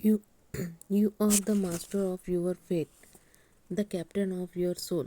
You, you are the master of your fate, the captain of your soul.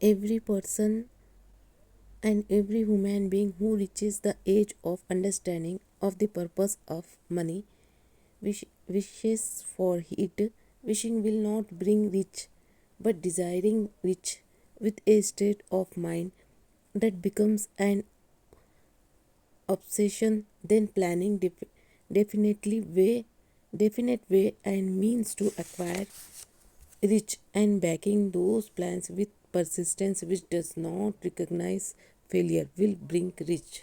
every person and every human being who reaches the age of understanding of the purpose of money wishes for it. Wishing will not bring rich, but desiring rich with a state of mind that becomes an obsession, then planning definitely way definite way and means to acquire rich, and backing those plans with persistence which does not recognize failure will bring rich.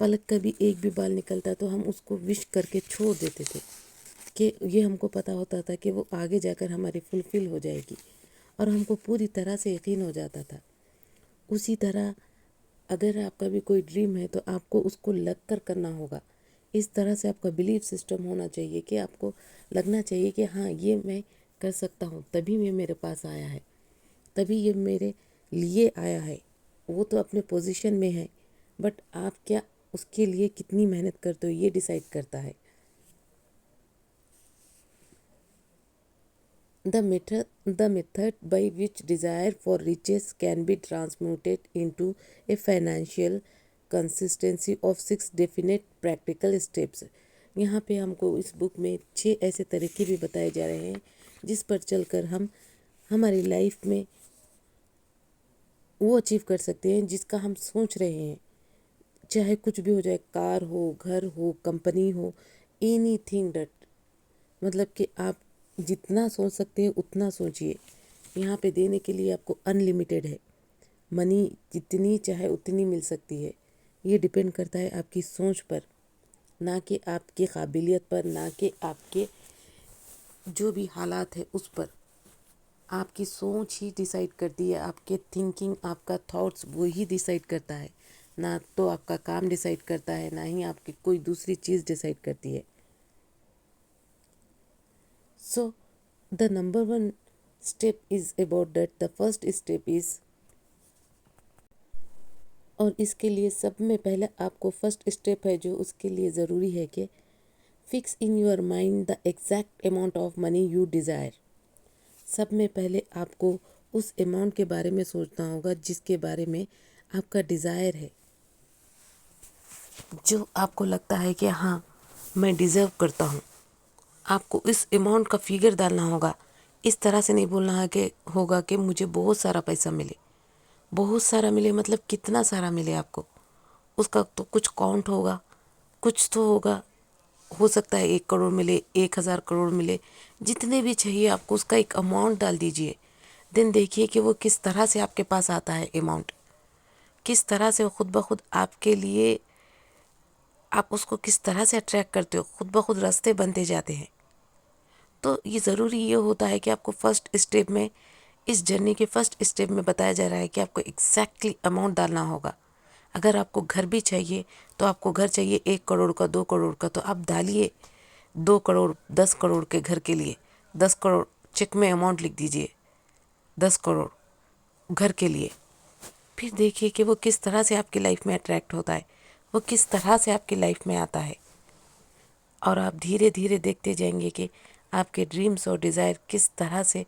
پلک کا بھی ایک بھی بال نکلتا تو ہم اس کو وش کر کے چھوڑ دیتے تھے کہ یہ ہم کو پتہ ہوتا تھا کہ وہ آگے جا کر ہماری فلفل ہو جائے گی، اور ہم کو پوری طرح سے یقین ہو جاتا تھا۔ اسی طرح اگر آپ کا بھی کوئی ڈریم ہے تو آپ کو اس کو لگ کر کرنا ہوگا۔ اس طرح سے آپ کا بلیف سسٹم ہونا چاہیے کہ آپ کو لگنا چاہیے کہ ہاں یہ میں کر سکتا ہوں، تبھی یہ میرے پاس آیا ہے، تبھی یہ میرے لیے آیا ہے۔ وہ تو اپنے پوزیشن میں ہے، بٹ آپ کیا اس کے لیے کتنی محنت کرتے ہو یہ ڈیسائیڈ کرتا ہے۔ The method by which desire for riches can be transmuted into a financial consistency of 6 definite practical steps۔ یہاں پہ ہم کو اس بک میں 6 ایسے طریقے بھی بتائے جا رہے ہیں جس پر چل کر ہم ہماری لائف میں وہ اچیو کر سکتے ہیں جس کا ہم سوچ رہے ہیں، چاہے کچھ بھی ہو جائے، کار ہو، گھر ہو، کمپنی ہو، اینی تھنگ ڈٹ، مطلب کہ آپ جتنا سوچ سکتے ہیں اتنا سوچئے۔ یہاں پہ دینے کے لیے آپ کو ان لمیٹیڈ ہے، منی جتنی چاہے اتنی مل سکتی ہے۔ یہ ڈیپینڈ کرتا ہے آپ کی سوچ پر، نہ کہ آپ کی قابلیت پر، نہ کہ آپ کے جو بھی حالات ہے اس پر۔ آپ کی سوچ ہی ڈیسائیڈ کرتی ہے، آپ کے تھنکنگ، آپ کا تھاٹس وہی ڈیسائیڈ کرتا ہے، نہ تو آپ کا کام ڈیسائیڈ کرتا ہے، نہ ہی آپ کی کوئی دوسری چیز ڈیسائیڈ کرتی ہے۔ So, the number one step is about that. The first step is، اور اس کے لیے سب میں پہلے آپ کو فرسٹ اسٹیپ ہے جو اس کے لیے ضروری ہے کہ fix in your mind the exact amount of money you desire. سب میں پہلے آپ کو اس اماؤنٹ کے بارے میں سوچنا ہوگا جس کے بارے میں آپ کا ڈیزائر ہے، جو آپ کو لگتا ہے کہ ہاں میں ڈیزرو کرتا ہوں۔ آپ کو اس اماؤنٹ کا فگر ڈالنا ہوگا۔ اس طرح سے نہیں بولنا ہے کہ ہوگا کہ مجھے بہت سارا پیسہ ملے، بہت سارا ملے مطلب کتنا سارا ملے آپ کو، اس کا تو کچھ کاؤنٹ ہوگا، کچھ تو ہوگا۔ ہو سکتا ہے 1 کروڑ ملے، 1000 کروڑ ملے، جتنے بھی چاہیے آپ کو اس کا ایک اماؤنٹ ڈال دیجئے۔ دن دیکھیے کہ وہ کس طرح سے آپ کے پاس آتا ہے اماؤنٹ، کس طرح سے خود بخود آپ کے لیے، آپ اس کو کس طرح سے اٹریکٹ کرتے ہو، خود بخود راستے بنتے جاتے ہیں۔ تو یہ ضروری یہ ہوتا ہے کہ آپ کو فرسٹ اسٹیپ میں، اس جرنی کے فرسٹ اسٹیپ میں بتایا جا رہا ہے کہ آپ کو ایگزیکٹلی اماؤنٹ ڈالنا ہوگا۔ اگر آپ کو گھر بھی چاہیے تو آپ کو گھر چاہیے 1 کروڑ کا، 2 کروڑ کا، تو آپ ڈالیے 2 کروڑ، 10 کروڑ کے گھر کے لیے، 10 کروڑ چیک میں اماؤنٹ لکھ دیجئے، 10 کروڑ گھر کے لیے۔ پھر دیکھیے کہ وہ کس طرح سے آپ کی لائف میں اٹریکٹ ہوتا ہے، وہ کس طرح سے آپ کی لائف میں آتا ہے، اور آپ دھیرے دھیرے دیکھتے جائیں گے کہ آپ کے ڈریمز اور ڈیزائر کس طرح سے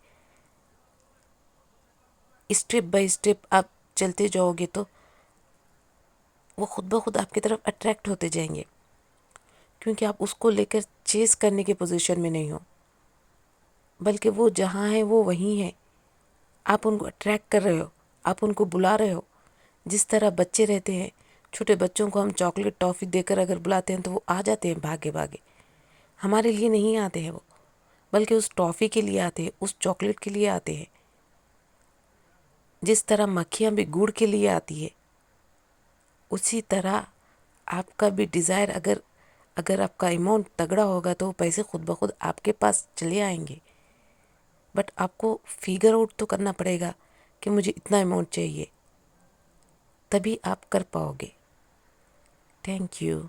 اسٹیپ بائی اسٹیپ آپ چلتے جاؤ گے تو وہ خود بخود آپ کی طرف اٹریکٹ ہوتے جائیں گے، کیونکہ آپ اس کو لے کر چیز کرنے کی پوزیشن میں نہیں ہو، بلکہ وہ جہاں ہے وہ وہیں ہے۔ آپ ان کو اٹریکٹ کر رہے ہو، آپ ان کو بلا رہے ہو۔ جس طرح بچے رہتے ہیں، چھوٹے بچوں کو ہم چاکلیٹ ٹافی دے کر اگر بلاتے ہیں تو وہ آ جاتے ہیں بھاگے بھاگے۔ ہمارے لیے نہیں آتے ہیں وہ، بلکہ اس ٹافی کے لیے آتے ہیں، اس چاکلیٹ کے لیے آتے ہیں۔ جس طرح مکھیاں بھی گڑ کے لیے آتی ہے، اسی طرح آپ کا بھی ڈیزائر اگر آپ کا اماؤنٹ تگڑا ہوگا تو وہ پیسے خود بخود آپ کے پاس چلے آئیں گے۔ بٹ آپ کو فگر آؤٹ تو کرنا پڑے گا کہ مجھے اتنا اماؤنٹ چاہیے، تبھی آپ کر پاؤ گے۔ Thank you.